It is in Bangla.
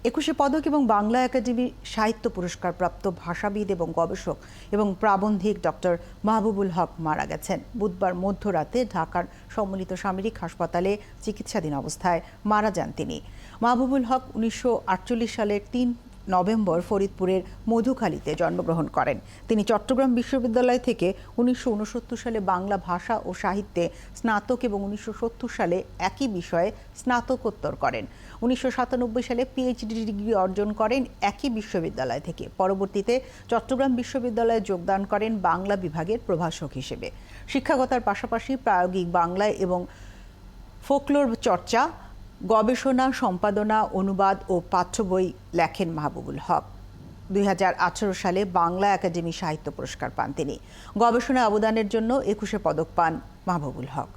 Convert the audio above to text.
একুশে পদক এবং বাংলা একাডেমি সাহিত্য পুরস্কার প্রাপ্ত ভাষাবিদ এবং গবেষক এবং প্রাবন্ধিক ডক্টর মাহবুবুল হক মারা গেছেন। বুধবার মধ্যরাতে ঢাকার সম্মিলিত সামরিক হাসপাতালে চিকিৎসাধীন অবস্থায় মারা যান তিনি। মাহবুবুল হক 1948 সালের 3 নভেম্বর ফরিদপুরের মধুখালীতে জন্মগ্রহণ করেন। তিনি চট্টগ্রাম বিশ্ববিদ্যালয় থেকে 1969 সালে বাংলা ভাষা ও সাহিত্যে স্নাতক এবং 1970 সালে একই বিষয়ে স্নাতকোত্তর করেন। 1997 সালে পিএইচডি ডিগ্রি অর্জন করেন একই বিশ্ববিদ্যালয় থেকে। পরবর্তীতে চট্টগ্রাম বিশ্ববিদ্যালয়ে যোগদান করেন বাংলা বিভাগের প্রভাষক হিসেবে। শিক্ষকতার পাশাপাশি প্রায়োগিক বাংলায় এবং ফোকলোর চর্চা, গবেষণা, সম্পাদনা, অনুবাদ ও পাঠ্য বই লেখেন মাহবুবুল হক। 2018 সালে বাংলা একাডেমি সাহিত্য পুরস্কার পান তিনি। গবেষণায় অবদানের জন্য 21 পদক পান মাহবুবুল হক।